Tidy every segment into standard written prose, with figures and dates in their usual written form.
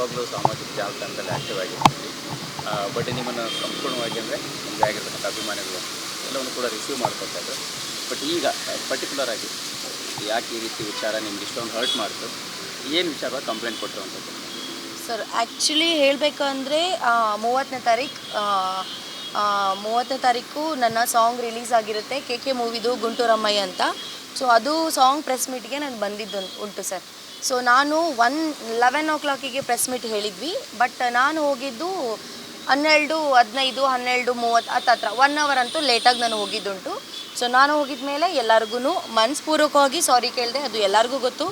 ಯಾವಾಗಲೂ ಸಾಮಾಜಿಕ ಜಾಲತಾಣದಲ್ಲಿ ಆ್ಯಕ್ಟಿವ್ ಆಗಿರ್ತೀವಿ. ಬಟ್ ನಿಮ್ಮನ್ನು ಸಂಪೂರ್ಣವಾಗಿ ಅಂದರೆ ನಿಮಗೆ ಆಗಿರ್ತಕ್ಕಂಥ ಅಭಿಮಾನಿಗಳು ಎಲ್ಲವನ್ನು ಕೂಡ ರಿಸೀವ್ ಮಾಡ್ಕೊತಾ ಇದ್ರು. ಬಟ್ ಈಗ ಪರ್ಟಿಕ್ಯುಲರ್ ಆಗಿ ಯಾಕೆ ಈ ರೀತಿ ವಿಚಾರ ನಿಮ್ಗೆ ಇಷ್ಟೊಂದು ಹರ್ಟ್ ಮಾಡ್ತು, ಏನು ವಿಚಾರವಾಗಿ ಕಂಪ್ಲೇಂಟ್ ಕೊಟ್ಟಿರುವಂಥದ್ದು? ಸರ್ ಆ್ಯಕ್ಚುಲಿ ಹೇಳಬೇಕಂದ್ರೆ 30ನೇ ತಾರೀಕು ನನ್ನ ಸಾಂಗ್ ರಿಲೀಸ್ ಆಗಿರುತ್ತೆ, ಕೆ ಮೂವಿದು ಗುಂಟೂರಮ್ಮಯ್ಯ ಅಂತ. ಸೊ ಅದು ಸಾಂಗ್ ಪ್ರೆಸ್ ಮೀಟ್ಗೆ ನಾನು ಬಂದಿದ್ದು ಉಂಟು ಸರ್. ಸೊ ನಾನು 11 o'clock ಪ್ರೆಸ್ ಮೀಟ್ ಹೇಳಿದ್ವಿ, ಬಟ್ ನಾನು ಹೋಗಿದ್ದು 12, 15, 12:30 ಹತ್ರ 1 hour ಅಂತೂ ಲೇಟಾಗಿ ನಾನು ಹೋಗಿದ್ದುಂಟು. ಸೊ ನಾನು ಹೋಗಿದ ಮೇಲೆ ಎಲ್ಲರಿಗೂ ಮನಸ್ಪೂರ್ವಕವಾಗಿ ಸಾರಿ ಕೇಳಿದೆ, ಅದು ಎಲ್ಲರಿಗೂ ಗೊತ್ತು.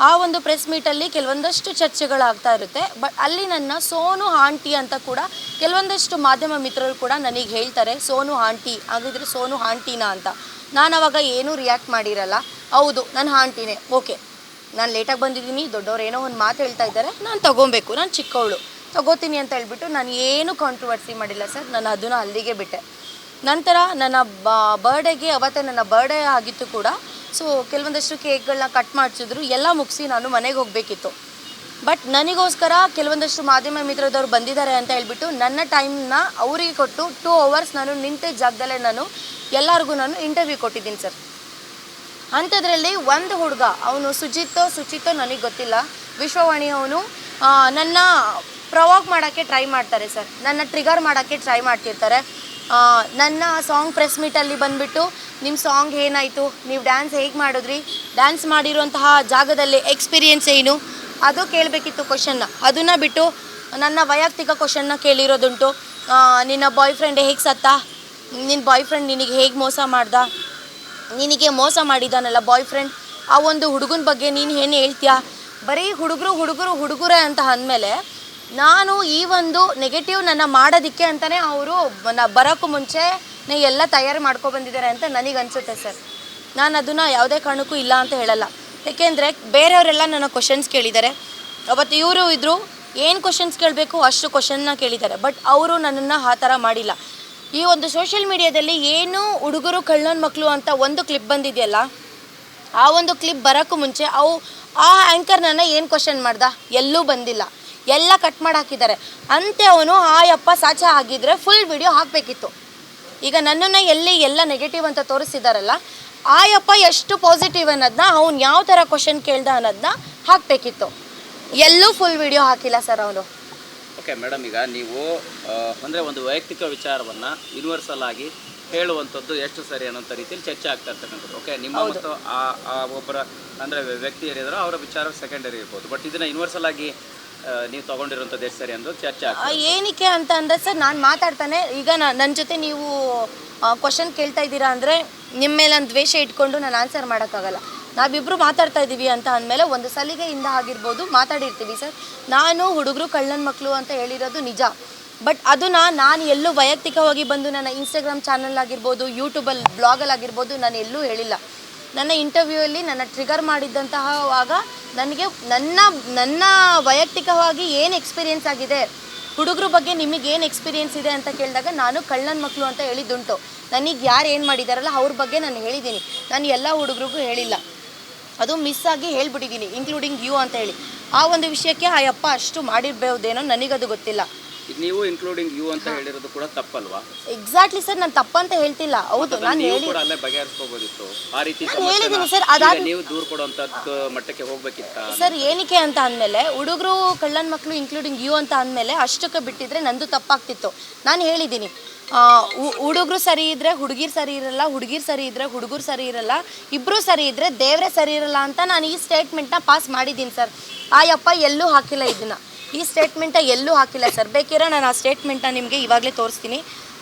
ಆ ಒಂದು ಪ್ರೆಸ್ ಮೀಟಲ್ಲಿ ಕೆಲವೊಂದಷ್ಟು ಚರ್ಚೆಗಳಾಗ್ತಾ ಇರುತ್ತೆ. ಬಟ್ ಅಲ್ಲಿ ನನ್ನ ಸೋನು ಆಂಟಿ ಅಂತ ಕೂಡ ಕೆಲವೊಂದಷ್ಟು ಮಾಧ್ಯಮ ಮಿತ್ರರು ಕೂಡ ನನಗೆ ಹೇಳ್ತಾರೆ, ಸೋನು ಆಂಟಿ ಹಾಗಿದ್ರೆ ಸೋನು ಆಂಟಿನಾ ಅಂತ. ನಾನು ಅವಾಗ ಏನೂ ರಿಯಾಕ್ಟ್ ಮಾಡಿರಲ್ಲ. ಹೌದು ನಾನು ಆಂಟಿನೇ, ಓಕೆ ನಾನು ಲೇಟಾಗಿ ಬಂದಿದ್ದೀನಿ, ದೊಡ್ಡವ್ರು ಏನೋ ಒಂದು ಮಾತು ಹೇಳ್ತಾ ಇದ್ದಾರೆ, ನಾನು ತೊಗೊಬೇಕು, ನಾನು ಚಿಕ್ಕವಳು ತೊಗೋತೀನಿ ಅಂತ ಹೇಳ್ಬಿಟ್ಟು ನಾನು ಏನೂ ಕಾಂಟ್ರವರ್ಸಿ ಮಾಡಿಲ್ಲ ಸರ್. ನಾನು ಅದನ್ನು ಅಲ್ಲಿಗೆ ಬಿಟ್ಟೆ. ನಂತರ ನನ್ನ ಬರ್ಡೇಗೆ ಅವತ್ತೇ ನನ್ನ ಬರ್ಡೇ ಆಗಿತ್ತು ಕೂಡ. ಸೊ ಕೆಲವೊಂದಷ್ಟು ಕೇಕ್ಗಳನ್ನ ಕಟ್ ಮಾಡಿಸಿದ್ರು, ಎಲ್ಲ ಮುಗಿಸಿ ನಾನು ಮನೆಗೆ ಹೋಗಬೇಕಿತ್ತು. ಬಟ್ ನನಗೋಸ್ಕರ ಕೆಲವೊಂದಷ್ಟು ಮಾಧ್ಯಮ ಮಿತ್ರದವ್ರು ಬಂದಿದ್ದಾರೆ ಅಂತ ಹೇಳ್ಬಿಟ್ಟು ನನ್ನ ಟೈಮ್ನ ಅವರಿಗೆ ಕೊಟ್ಟು 2 hours ನಾನು ನಿಂತ ಜಾಗದಲ್ಲೇ ನಾನು ಎಲ್ಲರಿಗೂ ನಾನು ಇಂಟರ್ವ್ಯೂ ಕೊಟ್ಟಿದ್ದೀನಿ ಸರ್. ಅಂಥದ್ರಲ್ಲಿ ಒಂದು ಹುಡುಗ, ಅವನು ಸುಚಿತ್ತೋ ನನಗೆ ಗೊತ್ತಿಲ್ಲ, ವಿಶ್ವವಾಣಿ ಅವನು ನನ್ನ ಪ್ರವೋಕ್ ಮಾಡೋಕ್ಕೆ ಟ್ರೈ ಮಾಡ್ತಾರೆ ಸರ್, ನನ್ನ ಟ್ರಿಗರ್ ಮಾಡೋಕ್ಕೆ ಟ್ರೈ ಮಾಡ್ತಿರ್ತಾರೆ. ನನ್ನ ಸಾಂಗ್ ಪ್ರೆಸ್ ಮೀಟಲ್ಲಿ ಬಂದುಬಿಟ್ಟು ನಿಮ್ಮ ಸಾಂಗ್ ಏನಾಯಿತು, ನೀವು ಡ್ಯಾನ್ಸ್ ಹೇಗೆ ಮಾಡಿದ್ರಿ, ಡ್ಯಾನ್ಸ್ ಮಾಡಿರುವಂತಹ ಜಾಗದಲ್ಲಿ ಎಕ್ಸ್ಪೀರಿಯೆನ್ಸ್ ಏನು, ಅದು ಕೇಳಬೇಕಿತ್ತು ಕ್ವಶನ್ನ. ಅದನ್ನು ಬಿಟ್ಟು ನನ್ನ ವೈಯಕ್ತಿಕ ಕ್ವಶನ್ನ ಕೇಳಿರೋದುಂಟು. ನಿನ್ನ ಬಾಯ್ ಫ್ರೆಂಡ್ ಹೇಗೆ ಸತ್ತ, ನಿನ್ನ ಬಾಯ್ ಫ್ರೆಂಡ್ ನಿನಗೆ ಹೇಗೆ ಮೋಸ ಮಾಡ್ದ, ನಿನಗೆ ಮೋಸ ಮಾಡಿದ್ದಾನಲ್ಲ ಬಾಯ್ ಫ್ರೆಂಡ್, ಆ ಒಂದು ಹುಡುಗನ ಬಗ್ಗೆ ನೀನು ಏನು ಹೇಳ್ತೀಯಾ. ಬರೀ ಹುಡುಗರೇ ಅಂತ ಅಂದಮೇಲೆ ನಾನು ಈ ಒಂದು ನೆಗೆಟಿವ್ ನನ್ನ ಮಾಡೋದಕ್ಕೆ ಅಂತಲೇ ಅವರು ಬರೋಕ್ಕೂ ಮುಂಚೆನೇ ಎಲ್ಲ ತಯಾರಿ ಮಾಡ್ಕೊಬಂದಿದ್ದಾರೆ ಅಂತ ನನಗೆ ಅನಿಸುತ್ತೆ ಸರ್. ನಾನು ಅದನ್ನು ಯಾವುದೇ ಕಾರಣಕ್ಕೂ ಇಲ್ಲ ಅಂತ ಹೇಳಲ್ಲ. ಏಕೆಂದರೆ ಬೇರೆಯವರೆಲ್ಲ ನನ್ನ ಕ್ವಶನ್ಸ್ ಕೇಳಿದ್ದಾರೆ. ಅವತ್ತು ಇವರು ಇದ್ದರು, ಏನು ಕ್ವಶನ್ಸ್ ಕೇಳಬೇಕು ಅಷ್ಟು ಕ್ವಶನ್ನ ಕೇಳಿದ್ದಾರೆ. ಬಟ್ ಅವರು ನನ್ನನ್ನು ಆ ಥರ ಮಾಡಿಲ್ಲ. ಈ ಒಂದು ಸೋಷಿಯಲ್ ಮೀಡಿಯಾದಲ್ಲಿ ಏನು ಹುಡುಗರು ಕಳ್ಳನ ಮಕ್ಕಳು ಅಂತ ಒಂದು ಕ್ಲಿಪ್ ಬಂದಿದೆಯಲ್ಲ, ಆ ಒಂದು ಕ್ಲಿಪ್ ಬರೋಕ್ಕೂ ಮುಂಚೆ ಆ ಆ್ಯಂಕರ್ ನನ್ನ ಏನು ಕ್ವಶನ್ ಮಾಡ್ದ, ಎಲ್ಲೂ ಬಂದಿಲ್ಲ, ಎಲ್ಲ ಕಟ್ ಮಾಡಿ ಹಾಕಿದ್ದಾರೆ. ಅಂತೆ ಅವನು ಯಪ್ಪ ಸಾಚ ಆಗಿದ್ದರೆ ಫುಲ್ ವಿಡಿಯೋ ಹಾಕಬೇಕಿತ್ತು. ಈಗ ನನ್ನನ್ನು ಎಲ್ಲ ನೆಗೆಟಿವ್ ಅಂತ ತೋರಿಸಿದಾರಲ್ಲ, ಯಪ್ಪ ಎಷ್ಟು ಪಾಸಿಟಿವ್ ಅನ್ನೋದನ್ನ, ಅವ್ನು ಯಾವ ಥರ ಕ್ವಶನ್ ಕೇಳ್ದ ಅನ್ನೋದನ್ನ ಹಾಕಬೇಕಿತ್ತು. ಎಲ್ಲೂ ಫುಲ್ ವಿಡಿಯೋ ಹಾಕಿಲ್ಲ ಸರ್ ಅವನು. ಓಕೆ ಮೇಡಮ್, ಈಗ ನೀವು ಅಂದರೆ ಒಂದು ವೈಯಕ್ತಿಕ ವಿಚಾರವನ್ನು ಯೂನಿವರ್ಸಲ್ ಆಗಿ ಹೇಳುವಂಥದ್ದು ಎಷ್ಟು ಸರಿ ಅನ್ನೋಂಥ ರೀತಿಯಲ್ಲಿ ಚರ್ಚೆ ಆಗ್ತಾ ಇರ್ತಕ್ಕಂಥದ್ದು. ಓಕೆ, ನಿಮ್ಮ ಮತ್ತು ಆ ಒಬ್ಬರ ಅಂದರೆ ವ್ಯಕ್ತಿ ಏನಿದಾರೋ ಅವರ ವಿಚಾರ ಸೆಕೆಂಡರಿ ಇರ್ಬೋದು. ಬಟ್ ಇದನ್ನು ಯೂನಿವರ್ಸಲ್ ಆಗಿ ನೀವು ತೊಗೊಂಡಿರೋಂಥದ್ದು ಎಷ್ಟು ಸರಿ ಅನ್ನೋದು ಚರ್ಚೆ ಆಗ್ತದೆ. ಏನಕ್ಕೆ ಅಂತ ಅಂದರೆ ಸರ್, ನಾನು ಮಾತಾಡ್ತಾನೆ ಈಗ ನನ್ನ ಜೊತೆ ನೀವು ಕ್ವಶನ್ ಕೇಳ್ತಾ ಇದ್ದೀರಾ ಅಂದರೆ ನಿಮ್ಮ ಮೇಲೆ ನಾನು ದ್ವೇಷ ಇಟ್ಕೊಂಡು ನಾನು ಆನ್ಸರ್ ಮಾಡೋಕ್ಕಾಗಲ್ಲ. ನಾವಿಬ್ಬರು ಮಾತಾಡ್ತಾ ಇದ್ದೀವಿ ಅಂತ ಅಂದಮೇಲೆ ಒಂದು ಸಲಿಗೆಯಿಂದ ಆಗಿರ್ಬೋದು ಮಾತಾಡಿರ್ತೀವಿ ಸರ್. ನಾನು ಹುಡುಗರು ಕಳ್ಳನ ಮಕ್ಕಳು ಅಂತ ಹೇಳಿರೋದು ನಿಜ. ಬಟ್ ಅದನ್ನು ನಾನು ಎಲ್ಲೂ ವೈಯಕ್ತಿಕವಾಗಿ ಬಂದು ನನ್ನ ಇನ್ಸ್ಟಾಗ್ರಾಮ್ ಚಾನಲ್ ಆಗಿರ್ಬೋದು, ಯೂಟ್ಯೂಬಲ್ಲಿ ಬ್ಲಾಗಲ್ಲಿ ಆಗಿರ್ಬೋದು ನಾನು ಎಲ್ಲೂ ಹೇಳಿಲ್ಲ. ನನ್ನ ಇಂಟರ್ವ್ಯೂಯಲ್ಲಿ ನನ್ನ ಟ್ರಿಗರ್ ಮಾಡಿದ್ದಂತಹವಾಗ ನನಗೆ ನನ್ನ ವೈಯಕ್ತಿಕವಾಗಿ ಏನು ಎಕ್ಸ್ಪೀರಿಯೆನ್ಸ್ ಆಗಿದೆ, ಹುಡುಗರ ಬಗ್ಗೆ ನಿಮಗೇನು ಎಕ್ಸ್ಪೀರಿಯೆನ್ಸ್ ಇದೆ ಅಂತ ಕೇಳಿದಾಗ ನಾನು ಕಳ್ಳನ ಮಕ್ಕಳು ಅಂತ ಹೇಳಿದ್ದುಂಟು. ನನಗೆ ಯಾರು ಏನು ಮಾಡಿದಾರಲ್ಲ ಅವ್ರ ಬಗ್ಗೆ ನಾನು ಹೇಳಿದ್ದೀನಿ. ನಾನು ಎಲ್ಲ ಹುಡುಗರಿಗೂ ಹೇಳಿಲ್ಲ, ಅದು ಮಿಸ್ ಆಗಿ ಹೇಳ್ಬಿಟ್ಟಿದ್ದೀನಿ, ಇನ್ಕ್ಲೂಡಿಂಗ್ ಯು ಅಂತ ಹೇಳಿ. ಆ ಒಂದು ವಿಷಯಕ್ಕೆ ಯಪ್ಪ ಅಷ್ಟು ಮಾಡಿರ್ಬೋದೇನೋ, ನನಗದು ಗೊತ್ತಿಲ್ಲ. ನೀವು ಇನ್ಕ್ಲೂಡಿಂಗ್ ಯು ಅಂತ ಹೇಳಿರೋದು ಕೂಡ ತಪ್ಪಲ್ವಾ? ಎಕ್ಸಾಕ್ಟ್ಲಿ ಸರ್, ನಾನು ತಪ್ಪಂತ ಹೇಳ್ತಿಲ್ಲ. ಹೌದು, ನಾನು ಅಲ್ಲೇ ಬಗೆಹರಿಸ್ಕೋಬೋದಿತ್ತು. ಆ ರೀತಿ ಹೇಳಿದ್ದೀನಿ ಸರ್. ನೀವು ದೂರ ಕೊಡುವಂಥದ್ದು ಮಟ್ಟಕ್ಕೆ ಹೋಗ್ಬೇಕಿತ್ತ ಸರ್? ಏನಕ್ಕೆ ಅಂತ ಅಂದಮೇಲೆ ಹುಡುಗರು ಕಳ್ಳನ ಮಕ್ಕಳು ಇನ್ಕ್ಲೂಡಿಂಗ್ ಯು ಅಂತ ಅಂದಮೇಲೆ ಅಷ್ಟಕ್ಕೆ ಬಿಟ್ಟಿದ್ರೆ ನಂದು ತಪ್ಪಾಗ್ತಿತ್ತು. ನಾನು ಹೇಳಿದ್ದೀನಿ, ಹುಡುಗರು ಸರಿ ಇದ್ದರೆ ಹುಡುಗಿರು ಸರಿ ಇರಲ್ಲ, ಹುಡುಗಿರು ಸರಿ ಇದ್ದರೆ ಹುಡುಗರು ಸರಿ ಇರಲ್ಲ, ಇಬ್ಬರು ಸರಿ ಇದ್ದರೆ ದೇವರೇ ಸರಿ ಇರಲ್ಲ ಅಂತ ನಾನು ಈ ಸ್ಟೇಟ್ಮೆಂಟ್ನ ಪಾಸ್ ಮಾಡಿದ್ದೀನಿ ಸರ್. ಯಪ್ಪ ಎಲ್ಲೂ ಹಾಕಿಲ್ಲ, ಇದನ್ನು ಈ ಸ್ಟೇಟ್ಮೆಂಟ ಎಲ್ಲೂ ಹಾಕಿಲ್ಲ ಸರ್. ಬೇಕಿರೋ ನಾನು ಆ ಸ್ಟೇಟ್ಮೆಂಟ್ನ ನಿಮಗೆ ಇವಾಗಲೇ ತೋರಿಸ್ತೀನಿ.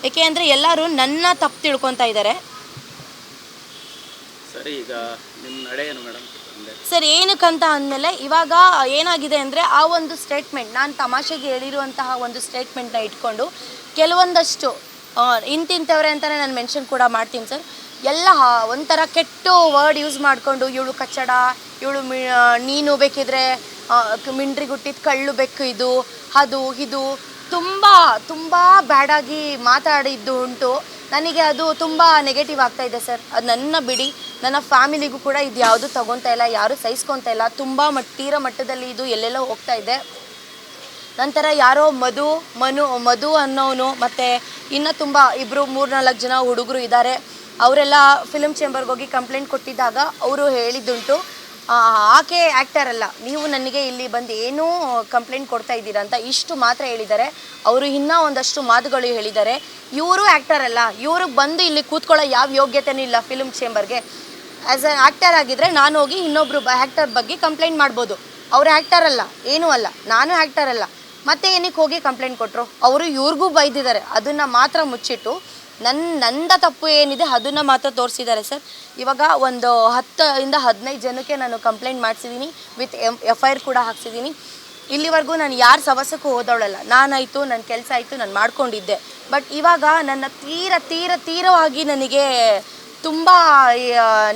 ಏಕೆ ಅಂದರೆ ಎಲ್ಲರೂ ನನ್ನ ತಪ್ಪು ತಿಳ್ಕೊತಾ ಇದ್ದಾರೆ ಸರಿ. ಈಗ ನಿಮ್ಮ ನಡೆ ಏನು ಮೇಡಮ್ ಸರ್? ಏನಕ್ಕಂತ ಅಂದಮೇಲೆ ಇವಾಗ ಏನಾಗಿದೆ ಅಂದರೆ ಆ ಒಂದು ಸ್ಟೇಟ್ಮೆಂಟ್ ನಾನು ತಮಾಷೆಗೆ ಹೇಳಿರುವಂತಹ ಒಂದು ಸ್ಟೇಟ್ಮೆಂಟ್ನ ಇಟ್ಕೊಂಡು ಕೆಲವೊಂದಷ್ಟು ಇಂತಿಂಥವ್ರೆ ಅಂತಲೇ ನಾನು ಮೆನ್ಷನ್ ಕೂಡ ಮಾಡ್ತೀನಿ ಸರ್. ಎಲ್ಲ ಒಂಥರ ಕೆಟ್ಟ ವರ್ಡ್ ಯೂಸ್ ಮಾಡಿಕೊಂಡು ಇವಳು ಕಚ್ಚಡ, ಇವಳು ನೀನು ಬೇಕಿದ್ರೆ ಮಿಂಡ್ರಿಗುಟ್ಟಿದ ಕಳ್ಳು ಬೆಕ್ಕು, ಇದು ತುಂಬ ಬ್ಯಾಡಾಗಿ ಮಾತಾಡಿದ್ದು ಉಂಟು. ನನಗೆ ಅದು ತುಂಬ ನೆಗೆಟಿವ್ ಆಗ್ತಾಯಿದೆ ಸರ್. ಅದು ನನ್ನ ಬಿಡಿ, ನನ್ನ ಫ್ಯಾಮಿಲಿಗೂ ಕೂಡ ಇದು ಯಾವುದು ತೊಗೊತಾ ಇಲ್ಲ, ಯಾರೂ ಸಹಿಸ್ಕೊತಾ ಇಲ್ಲ. ತುಂಬ ತೀರ ಮಟ್ಟದಲ್ಲಿ ಇದು ಎಲ್ಲೆಲ್ಲೋ ಹೋಗ್ತಾ ಇದೆ. ನಂತರ ಯಾರೋ ಮಧು ಅನ್ನೋನು ಮತ್ತು ಇನ್ನೂ ತುಂಬ 2-3-4 ಜನ ಹುಡುಗರು ಇದ್ದಾರೆ. ಅವರೆಲ್ಲ ಫಿಲ್ಮ್ ಚೇಂಬರ್ಗೆ ಹೋಗಿ ಕಂಪ್ಲೇಂಟ್ ಕೊಟ್ಟಿದ್ದಾಗ ಅವರು ಹೇಳಿದ್ದುಂಟು, ಆಕೆ ಆ್ಯಕ್ಟರ್ ಅಲ್ಲ, ನೀವು ನನಗೆ ಇಲ್ಲಿ ಬಂದು ಏನೂ ಕಂಪ್ಲೇಂಟ್ ಕೊಡ್ತಾ ಇದ್ದೀರಾ ಅಂತ ಇಷ್ಟು ಮಾತ್ರ ಹೇಳಿದ್ದಾರೆ. ಅವರು ಇನ್ನೂ ಒಂದಷ್ಟು ಮಾತುಗಳು ಹೇಳಿದ್ದಾರೆ. ಇವರು ಆ್ಯಕ್ಟರ್ ಅಲ್ಲ, ಇವ್ರಿಗೆ ಬಂದು ಇಲ್ಲಿ ಕೂತ್ಕೊಳ್ಳೋ ಯಾವ ಯೋಗ್ಯತೆಯೂ ಇಲ್ಲ ಫಿಲ್ಮ್ ಚೇಂಬರ್ಗೆ. ಆ್ಯಸ್ ಅ ಆ್ಯಕ್ಟರ್ ಆಗಿದ್ದರೆ ನಾನು ಹೋಗಿ ಇನ್ನೊಬ್ಬರು ಆ್ಯಕ್ಟರ್ ಬಗ್ಗೆ ಕಂಪ್ಲೇಂಟ್ ಮಾಡ್ಬೋದು. ಅವರು ಆ್ಯಕ್ಟರ್ ಅಲ್ಲ, ಏನೂ ಅಲ್ಲ, ನಾನು ಆ್ಯಕ್ಟರ್ ಅಲ್ಲ, ಮತ್ತೆ ಏನಕ್ಕೆ ಹೋಗಿ ಕಂಪ್ಲೇಂಟ್ ಕೊಟ್ಟರು? ಅವರು ಇವ್ರಿಗೂ ಬೈದಿದ್ದಾರೆ. ಅದನ್ನು ಮಾತ್ರ ಮುಚ್ಚಿಟ್ಟು ನಂದ ತಪ್ಪು ಏನಿದೆ ಅದನ್ನು ಮಾತ್ರ ತೋರಿಸಿದ್ದಾರೆ ಸರ್. ಇವಾಗ ಒಂದು 10-15 ಜನಕ್ಕೆ ನಾನು ಕಂಪ್ಲೇಂಟ್ ಮಾಡಿಸಿದ್ದೀನಿ, ವಿತ್ FIR ಕೂಡ ಹಾಕ್ಸಿದ್ದೀನಿ. ಇಲ್ಲಿವರೆಗೂ ನಾನು ಯಾರ ಸವಸಕ್ಕೂ ಹೋದವಳಲ್ಲ. ನಾನಾಯಿತು, ನನ್ನ ಕೆಲಸ ಆಯಿತು, ನಾನು ಮಾಡ್ಕೊಂಡಿದ್ದೆ. ಬಟ್ ಇವಾಗ ನನ್ನ ತೀರವಾಗಿ ನನಗೆ ತುಂಬ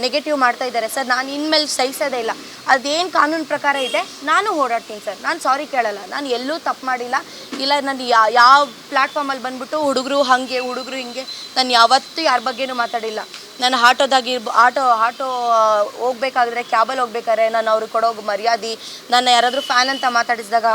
ನೆಗೆಟಿವ್ ಮಾಡ್ತಾ ಇದ್ದಾರೆ ಸರ್. ನಾನು ಇನ್ಮೇಲೆ ಸಹಿಸೋದೇ ಇಲ್ಲ. ಅದೇನು ಕಾನೂನು ಪ್ರಕಾರ ಇದೆ ನಾನು ಓಡಾಡ್ತೀನಿ ಸರ್. ನಾನು ಸಾರಿ ಕೇಳಲ್ಲ, ನಾನು ಎಲ್ಲೂ ತಪ್ಪು ಮಾಡಿಲ್ಲ. ಇಲ್ಲ ನಾನು ಯಾವ ಪ್ಲ್ಯಾಟ್ಫಾರ್ಮಲ್ಲಿ ಬಂದುಬಿಟ್ಟು ಹುಡುಗರು ಹಾಗೆ ಹುಡುಗರು ಹಿಂಗೆ ನಾನು ಯಾವತ್ತೂ ಯಾರ ಬಗ್ಗೆನೂ ಮಾತಾಡಿಲ್ಲ. ನಾನು ಆಟೋ ಹೋಗ್ಬೇಕಾದ್ರೆ, ಕ್ಯಾಬಲ್ಲಿ ಹೋಗ್ಬೇಕಾದ್ರೆ ನಾನು ಅವ್ರಿಗೆ ಕೊಡೋ ಮರ್ಯಾದೆ, ನನ್ನ ಯಾರಾದರೂ ಫ್ಯಾನ್ ಅಂತ ಮಾತಾಡಿಸಿದಾಗ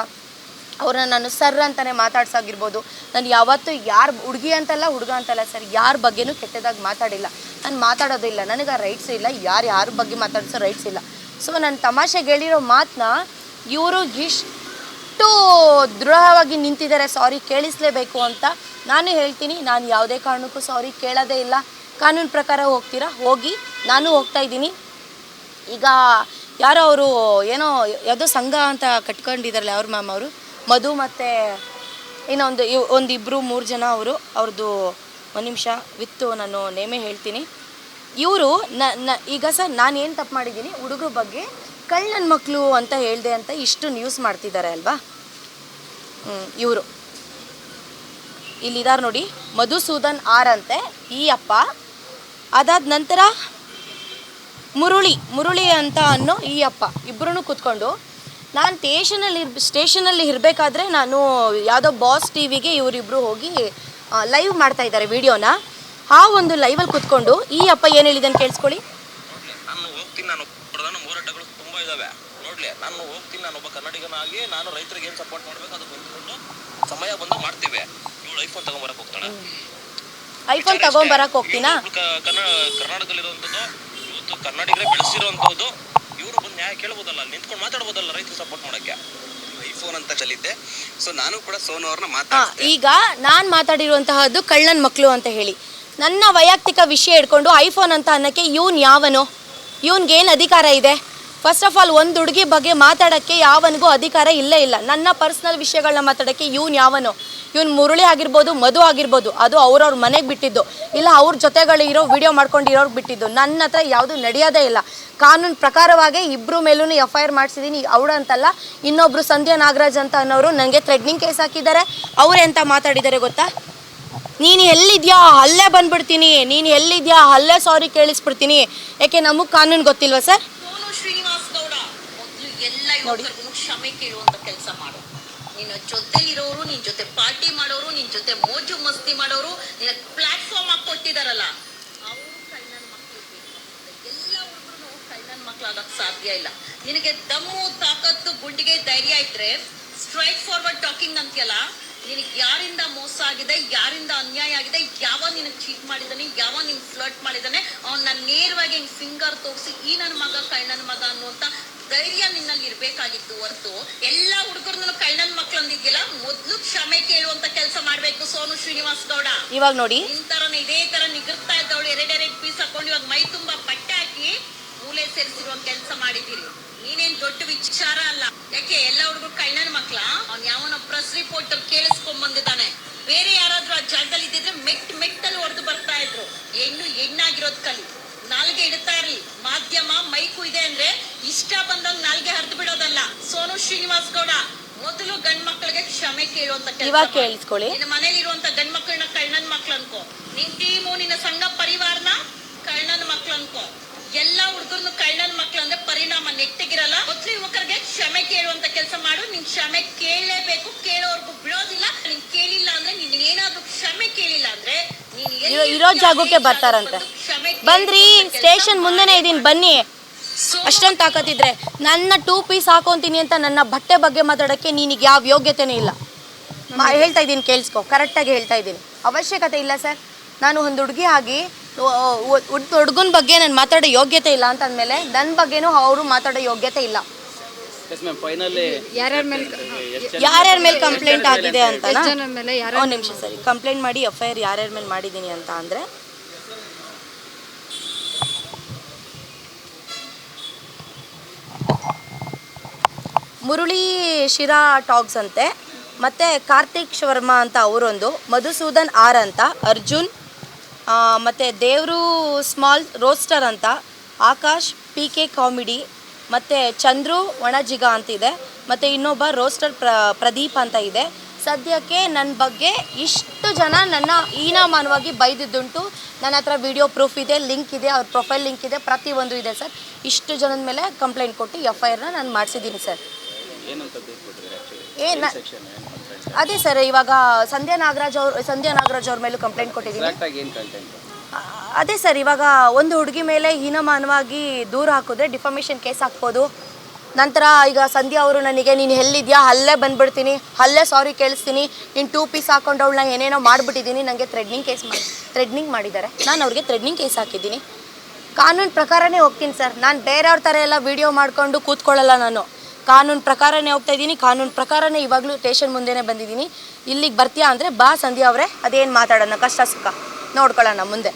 ಅವ್ರನ್ನ ನಾನು ಸರ್ ಅಂತಲೇ ಮಾತಾಡ್ಸಾಗಿರ್ಬೋದು. ನಾನು ಯಾವತ್ತೂ ಯಾರು ಹುಡುಗಿ ಅಂತಲ್ಲ ಹುಡುಗ ಅಂತಲ್ಲ ಸರ್, ಯಾರ ಬಗ್ಗೆನೂ ಕೆಟ್ಟದಾಗಿ ಮಾತಾಡಿಲ್ಲ. ನಾನು ಮಾತಾಡೋದಿಲ್ಲ, ನನಗೆ ಆ ರೈಟ್ಸು ಇಲ್ಲ, ಯಾರ ಬಗ್ಗೆ ಮಾತಾಡಿಸೋ ರೈಟ್ಸ್ ಇಲ್ಲ. ಸೊ ನಾನು ತಮಾಷೆಗೆ ಹೇಳಿರೋ ಮಾತನ್ನ ಇವರು ಇಷ್ಟು ದೃಢವಾಗಿ ನಿಂತಿದ್ದಾರೆ, ಸಾರಿ ಕೇಳಿಸಲೇಬೇಕು ಅಂತ ನಾನು ಹೇಳ್ತೀನಿ. ನಾನು ಯಾವುದೇ ಕಾರಣಕ್ಕೂ ಸಾರಿ ಕೇಳೋದೇ ಇಲ್ಲ. ಕಾನೂನು ಪ್ರಕಾರ ಹೋಗ್ತೀರಾ ಹೋಗಿ, ನಾನು ಹೋಗ್ತಾ ಇದ್ದೀನಿ. ಈಗ ಯಾರೋ ಅವರು ಏನೋ ಯಾವುದೋ ಸಂಘ ಅಂತ ಕಟ್ಕೊಂಡಿದ್ದಾರಲ್ಲ, ಅವ್ರ ಮ್ಯಾಮ್ ಅವರು ಮಧು ಮತ್ತು ಇನ್ನೊಂದು 2-3 ಜನ ಅವ್ರದ್ದು 1 ನಿಮಿಷ ವಿತ್ತು ನಾನು ನೇಮೇ ಹೇಳ್ತೀನಿ. ಇವರು ಈಗ ಸರ್ ನಾನು ಏನು ತಪ್ಪು ಮಾಡಿದ್ದೀನಿ, ಹುಡುಗರ ಬಗ್ಗೆ ಕಳ್ಳನ ಮಕ್ಕಳು ಅಂತ ಹೇಳಿದೆ ಅಂತ ಇಷ್ಟು ನ್ಯೂಸ್ ಮಾಡ್ತಿದ್ದಾರೆ ಅಲ್ವಾ. ಇವರು ಇಲ್ಲಿದ್ದಾರೆ ನೋಡಿ, ಮಧುಸೂದನ್ R ಅಂತೆ ಈ ಅಪ್ಪ. ಅದಾದ ನಂತರ ಮುರುಳಿ ಅಂತ ಅನ್ನೋ ಈ ಅಪ್ಪ ಇಬ್ಬರೂ ಕೂತ್ಕೊಂಡು, ನಾನು ಸ್ಟೇಷನಲ್ಲಿ ಇರಬೇಕಾದ್ರೆ ನಾನು ಯಾವುದೋ ಬಾಸ್ ಟಿವಿಗೆ ಇವರಿಬ್ಬರು ಹೋಗಿ ಲೈವ್ ಮಾಡ್ತಾ ಇದ್ದಾರೆ ವಿಡಿಯೋನ. ಆ ಒಂದು ಲೈವಲ್ಲಿ ಕೂತ್ಕೊಂಡು ಈ ಅಪ್ಪ ಏನು ಹೇಳಿದ್ದಾನೆ ಕೇಳಿಸ್ಕೊಳ್ಳಿ. ನಾನು ಹೋಗ್ತೀನಿ, ನಾನು ಪ್ರಧಾನ ಹೋರಾಟಗಳು ತುಂಬ ಇದ್ದಾವೆ ನೋಡ್ಲಿ, ನಾನು ಹೋಗ್ತೀನಿ, ನಾನು ಒಬ್ಬ ಕನ್ನಡಿಗನಾಗಿ ನಾನು ರೈತರಿಗೆ ಏನು ಸಪೋರ್ಟ್ ಮಾಡಬೇಕು ಅದು ಬಂದ್ಕೊಂಡು ಸಮಯ ಬಂದು ಮಾಡ್ತೀವಿ. ಇವಳು ಐಫೋನ್ ತಗೊಂಬರಕ್ಕೆ ಹೋಗ್ತಾಳೆ, ಐಫೋನ್ ತಗೊಂಬರಕ್ಕೆ ಹೋಗ್ತೀನಾ? ಕರ್ನಾಟಕದಲ್ಲಿರುವಂಥದ್ದು ಇವತ್ತು ಕನ್ನಡಿಗರೇ ಬೆಳೆಸಿರುವಂಥದ್ದು. ಇವರು ಬಂದು ನ್ಯಾಯ ಕೇಳ್ಬೋದಲ್ಲ, ನಿಂತ್ಕೊಂಡು ಮಾತಾಡ್ಬೋದಲ್ಲ ರೈತರು ಸಪೋರ್ಟ್ ಮಾಡೋಕ್ಕೆ. ಐಫೋನ್ ಅಂತ ಕಲಿದ್ದೆ, ಸೊ ನಾನು ಕೂಡ ಸೋನು ಅವ್ರನ್ನ ಮಾತಾಡ್ತೀನಿ. ಈಗ ನಾನು ಮಾತಾಡಿರುವಂತಹದ್ದು ಕಳ್ಳನ ಮಕ್ಕಳು ಅಂತ ಹೇಳಿ ನನ್ನ ವೈಯಕ್ತಿಕ ವಿಷಯ ಹಿಡ್ಕೊಂಡು ಐಫೋನ್ ಅಂತ ಅನ್ನೋಕ್ಕೆ ಇವನ್ಗೇನು ಅಧಿಕಾರ ಇದೆ? ಫಸ್ಟ್ ಆಫ್ ಆಲ್ ಒಂದು ಹುಡುಗಿ ಬಗ್ಗೆ ಮಾತಾಡೋಕ್ಕೆ ಯಾವನಿಗೂ ಅಧಿಕಾರ ಇಲ್ಲೇ ಇಲ್ಲ. ನನ್ನ ಪರ್ಸ್ನಲ್ ವಿಷಯಗಳನ್ನ ಮಾತಾಡೋಕ್ಕೆ ಇವನು ಮುರುಳಿ ಆಗಿರ್ಬೋದು, ಮಧು ಆಗಿರ್ಬೋದು, ಅದು ಅವ್ರವ್ರ ಮನೆಗೆ ಬಿಟ್ಟಿದ್ದು, ಇಲ್ಲ ಅವ್ರ ಜೊತೆಗಳಿರೋ ವಿಡಿಯೋ ಮಾಡ್ಕೊಂಡಿರೋರ್ಗೆ ಬಿಟ್ಟಿದ್ದು. ನನ್ನ ಹತ್ರ ಯಾವುದು ನಡೆಯೋದೇ ಇಲ್ಲ. ಕಾನೂನು ಪ್ರಕಾರವಾಗಿ ಇಬ್ಬರು ಮೇಲೂ FIR ಮಾಡಿಸಿದ್ದೀನಿ. ಅವಳು ಅಂತಲ್ಲ, ಇನ್ನೊಬ್ಬರು ಸಂಧ್ಯಾ ನಾಗರಾಜ್ ಅಂತ ಅನ್ನೋರು ನನಗೆ ಥ್ರೆಡ್ನಿಂಗ್ ಕೇಸ್ ಹಾಕಿದ್ದಾರೆ. ಅವರೇ ಅಂತ ಮಾತಾಡಿದ್ದಾರೆ ಗೊತ್ತಾ? ನೀನು ಎಲ್ಲಿದ್ಯಾ ಅಲ್ಲೇ ಬಂದ್ಬಿಡ್ತೀನಿ, ನೀನು ಎಲ್ಲಿದ್ಯಾ ಅಲ್ಲೇ ಸಾರಿ ಕೇಳಿಸ್ಬಿಡ್ತೀನಿ. ಯಾಕೆ ನಮಗೆ ಕಾನೂನು ಗೊತ್ತಿಲ್ವಾ ಸರ್? ಸೋನು ಶ್ರೀನಿವಾಸ್ ಗೌಡ ಮೊದಲು ಎಲ್ಲ ಯುವಕರಿಗೂ ಕ್ಷಮೆ ಕೇಳುವಂತ ಕೆಲಸ ಮಾಡು. ನಿನ್ನ ಜೊತೆಲಿರೋರು, ನಿನ್ನ ಜೊತೆ ಪಾರ್ಟಿ ಮಾಡೋರು, ನಿನ್ನ ಜೊತೆ ಮೋಜು ಮಸ್ತಿ ಮಾಡೋರು, ನಿನ್ನ ಪ್ಲಾಟ್ಫಾರ್ಮ್ ಆಗಿ ಕೊಟ್ಟಿದಾರಲ್ಲ, ಅವರು ಕಳ್ಳನ ಮಕ್ಕಳು. ಎಲ್ಲ ಹುಡುಗರು ಕಳ್ಳನ ಮಕ್ಕಳಾಗಕ್ಕೆ ಸಾಧ್ಯ ಇಲ್ಲ. ನಿನಗೆ ದಮ್ಮು ತಾಕತ್ತು ಗುಂಡಿಗೆ ಧೈರ್ಯ ಇದ್ರೆ ಸ್ಟ್ರೈಟ್ ಫಾರ್ವರ್ಡ್ ಟಾಕಿಂಗ್ ಅಂತೀಯಲ್ಲ, ನಿನಗೆ ಯಾರಿಂದ ಮೋಸ ಆಗಿದೆ, ಯಾರಿಂದ ಅನ್ಯಾಯ ಆಗಿದೆ, ಯಾವ ನಿನಗೆ ಚೀಟ್ ಮಾಡಿದಾನೆ, ಯಾವ ನಿನ್ ಫ್ಲರ್ಟ್ ಮಾಡಿದಾನೆ, ಅವನ್ನ ನೇರವಾಗಿ ಫಿಂಗರ್ ತೋರಿಸಿ ಈ ನನ್ನ ಮಗ ಕಳ್ಳನ ಮಗ ಅನ್ನುವಂತ ಧೈರ್ಯ ನಿನ್ನಲ್ಲಿ ಇರ್ಬೇಕಾಗಿತ್ತು ಹೊರತು ಎಲ್ಲ ಹುಡುಗರನ್ನ ಕಳ್ಳನ ಮಕ್ಳು ಅಂದಿದ್ಯಲ್ಲ, ಮೊದ್ಲು ಕ್ಷಮೆ ಕೇಳುವಂತ ಕೆಲಸ ಮಾಡ್ಬೇಕು ಸೋನು ಶ್ರೀನಿವಾಸ್ ಗೌಡ. ಇವಾಗ ನೋಡಿ ನಿಂತರನೇ ಇದೇ ತರ ನಿಗರ್ತಾ ಇದ್ದವಳು 2 ಪೀಸ್ ಹಾಕೊಂಡು ಇವಾಗ ಮೈ ತುಂಬಾ ಬಟ್ಟೆ ಹಾಕಿ ಮೂಲೆ ಸೇರಿಸಿರುವ ಕೆಲಸ ಮಾಡಿದ್ದೀರಿ. ನೀನೇನ್ ದೊಡ್ಡ ವಿಚಾರ ಅಲ್ಲ. ಯಾಕೆ ಎಲ್ಲ ಹುಡುಗರು ಕಳ್ಳನ ಮಕ್ಳ? ಅವ್ನ್ ಯಾವನ ಪ್ರೆಸ್ ರಿಪೋರ್ಟ್ ಕೇಳಿಸ್ಕೊಂಡ್ ಬಂದಿದ್ದಾನೆ. ಬೇರೆ ಯಾರಾದ್ರೂ ಆ ಜಾಗದಲ್ಲಿ ಇದ್ದಿದ್ರೆ ಮೆಟ್ಟಲ್ಲಿ ಹೊಡೆದು ಬರ್ತಾ ಇದ್ರು. ಹೆಣ್ಣಾಗಿರೋದ್ ಕಲಿ, ನಾಲ್ಗೆ ಇಡ್ತಾ ಇರ್ಲಿ. ಮಾಧ್ಯಮ ಮೈಕು ಇದೆ ಅಂದ್ರೆ ಇಷ್ಟ ಬಂದಂಗ್ ನಾಲ್ಗೆ ಹರಿದು ಬಿಡೋದಲ್ಲ. ಸೋನು ಶ್ರೀನಿವಾಸ್ ಗೌಡ ಮೊದಲು ಗಂಡ್ ಮಕ್ಕಳಿಗೆ ಕ್ಷಮೆ ಕೇಳುವಂತ ಕೆಲಸ ಕೇಳಿಸ್ಕೊಳ್ಳಿ. ನಿನ್ನ ಮನೇಲಿ ಇರುವಂತ ಗಂಡ್ ಮಕ್ಕಳನ್ನ ಕಳ್ಳನ ಮಕ್ಳು ಅನ್ಕೋ, ನಿನ್ ಟೀಮು ನಿನ್ನ ಸಂಘ ಪರಿವಾರನ ಕಳ್ಳನ ಮಕ್ಳು ಅನ್ಕೋ. ಎಲ್ಲ ಹುಡುಗರ್ನು ಕಳ್ಳನ ಮಕ್ಳು ಅಂದ್ರೆ ಪರಿಣಾಮ ನೆಟ್ಟಿಗಿರಲ್ಲ. ಮೊದಲು ಯುವಕರಿಗೆ ಕ್ಷಮೆ ಕೇಳುವಂತ ಕೆಲಸ ಮಾಡು. ನೀನ್ ಕ್ಷಮೆ ಕೇಳಲೇಬೇಕು, ಕೇಳೋರ್ಗು ಬಿಡೋದಿಲ್ಲ. ನೀನ್ ಕೇಳಿಲ್ಲ ಅಂದ್ರೆ ನೀನ್ ಏನಾದ್ರೂ ಕ್ಷಮೆ ಕೇಳಿಲ್ಲ ಅಂದ್ರೆ ನೀನ್ ಇರೋ ಜಾಗಕ್ಕೆ ಬರ್ತಾರಂತೆ. ಬಂದ್ರಿ, ಸ್ಟೇಷನ್ ಮುಂದೆನೆ ಇದೀನಿ, ಬನ್ನಿ. ಅಷ್ಟೊಂದು ತಾಕತ್ತಿದ್ರೆ ನನ್ನ 2 ಪೀಸ್ ಹಾಕೊತೀನಿ ಅಂತ ನನ್ನ ಬಟ್ಟೆ ಬಗ್ಗೆ ಮಾತಾಡೋಕ್ಕೆ ನಿನಗೆ ಯಾವ ಯೋಗ್ಯತೆಯೂ ಇಲ್ಲ. ಹೇಳ್ತಾ ಇದ್ದೀನಿ ಕೇಳಿಸ್ಕೊ, ಕರೆಕ್ಟಾಗಿ ಹೇಳ್ತಾ ಇದ್ದೀನಿ. ಅವಶ್ಯಕತೆ ಇಲ್ಲ ಸರ್. ನಾನು ಒಂದು ಹುಡುಗಿ ಆಗಿ ಹುಡುಗನ ಬಗ್ಗೆ ನಾನು ಮಾತಾಡೋ ಯೋಗ್ಯತೆ ಇಲ್ಲ ಅಂತ ಅಂದಮೇಲೆ ನನ್ನ ಬಗ್ಗೆನೂ ಅವರು ಮಾತಾಡೋ ಯೋಗ್ಯತೆ ಇಲ್ಲ. ಯಾರ್ಯಾರ ಮೇಲೆ ಕಂಪ್ಲೇಂಟ್ ಆಗಿದೆ ಅಂತ ಮೇಲೆ ಒಂದು ನಿಮಿಷ ಸರಿ, ಕಂಪ್ಲೇಂಟ್ ಮಾಡಿ FIR ಯಾರ್ಯಾರ ಮೇಲೆ ಮಾಡಿದ್ದೀನಿ ಅಂತ ಅಂದರೆ ಮುರಳಿ ಶಿರಾ ಟಾಕ್ಸ್ ಅಂತೆ, ಮತ್ತು ಕಾರ್ತಿಕ್ ಶರ್ಮಾ ಅಂತ ಅವರೊಂದು, ಮಧುಸೂದನ್ ಆರ್ ಅಂತ, ಅರ್ಜುನ್, ಮತ್ತು ದೇವರು ಸ್ಮಾಲ್ ರೋಸ್ಟರ್ ಅಂತ, ಆಕಾಶ್ PK ಕಾಮಿಡಿ, ಮತ್ತು ಚಂದ್ರು ಒಣಜಿಗ ಅಂತಿದೆ, ಮತ್ತು ಇನ್ನೊಬ್ಬ ರೋಸ್ಟರ್ ಪ್ರದೀಪ್ ಅಂತ ಇದೆ. ಸದ್ಯಕ್ಕೆ ನನ್ನ ಬಗ್ಗೆ ಇಷ್ಟು ಜನ ನನ್ನ ಹೀನಾಮಾನವಾಗಿ ಬೈದಿದ್ದುಂಟು. ನನ್ನ ಹತ್ರ ವಿಡಿಯೋ ಪ್ರೂಫ್ ಇದೆ, ಲಿಂಕ್ ಇದೆ, ಅವ್ರ ಪ್ರೊಫೈಲ್ ಲಿಂಕ್ ಇದೆ, ಪ್ರತಿಯೊಂದು ಇದೆ ಸರ್. ಇಷ್ಟು ಜನದ ಮೇಲೆ ಕಂಪ್ಲೇಂಟ್ ಕೊಟ್ಟು FIRನ ನಾನು ಮಾಡಿಸಿದ್ದೀನಿ ಸರ್. ಅದೇ ಸರ್, ಇವಾಗ ಸಂಧ್ಯಾ ನಾಗರಾಜ್ ಅವ್ರ ಮೇಲೂ ಕಂಪ್ಲೇಂಟ್ ಕೊಟ್ಟಿದ್ದೀನಿ. ಅದೇ ಸರ್, ಇವಾಗ ಒಂದು ಹುಡುಗಿ ಮೇಲೆ ಹೀನಮಾನವಾಗಿ ದೂರ ಹಾಕಿದ್ರೆ ಡಿಫಾಮೇಷನ್ ಕೇಸ್ ಹಾಕ್ಬೋದು. ನಂತರ ಈಗ ಸಂಧ್ಯಾ ಅವರು ನನಗೆ ನೀನು ಎಲ್ಲಿದ್ಯಾ, ಅಲ್ಲೇ ಬಂದುಬಿಡ್ತೀನಿ, ಅಲ್ಲೇ ಸಾರಿ ಕೇಳಿಸ್ತೀನಿ, ನೀನು 2 ಪೀಸ್ ಹಾಕೊಂಡವಳನ್ನ ಏನೇನೋ ಮಾಡಿಬಿಟ್ಟಿದ್ದೀನಿ, ನನಗೆ ಥ್ರೆಡ್ನಿಂಗ್ ಮಾಡಿದ್ದಾರೆ. ನಾನು ಅವ್ರಿಗೆ ಥ್ರೆಡ್ನಿಂಗ್ ಕೇಸ್ ಹಾಕಿದ್ದೀನಿ. ಕಾನೂನು ಪ್ರಕಾರನೇ ಹೋಗ್ತೀನಿ ಸರ್. ನಾನು ಬೇರೆಯವ್ರ ಥರ ಎಲ್ಲ ವೀಡಿಯೋ ಮಾಡಿಕೊಂಡು ಕೂತ್ಕೊಳ್ಳಲ್ಲ. ನಾನು ಕಾನೂನು ಪ್ರಕಾರನೇ ಹೋಗ್ತಾಯಿದ್ದೀನಿ. ಕಾನೂನು ಪ್ರಕಾರನೇ ಇವಾಗಲೂ ಸ್ಟೇಷನ್ ಮುಂದೆನೇ ಬಂದಿದ್ದೀನಿ. ಇಲ್ಲಿಗೆ ಬರ್ತೀಯಾ ಅಂದರೆ ಬಾ ಸಂಧ್ಯಾ ಅವರೇ, ಅದೇನು ಮಾತಾಡೋಣ, ಕಷ್ಟ ಸುಖ ನೋಡ್ಕೊಳ್ಳೋಣ ಮುಂದೆ.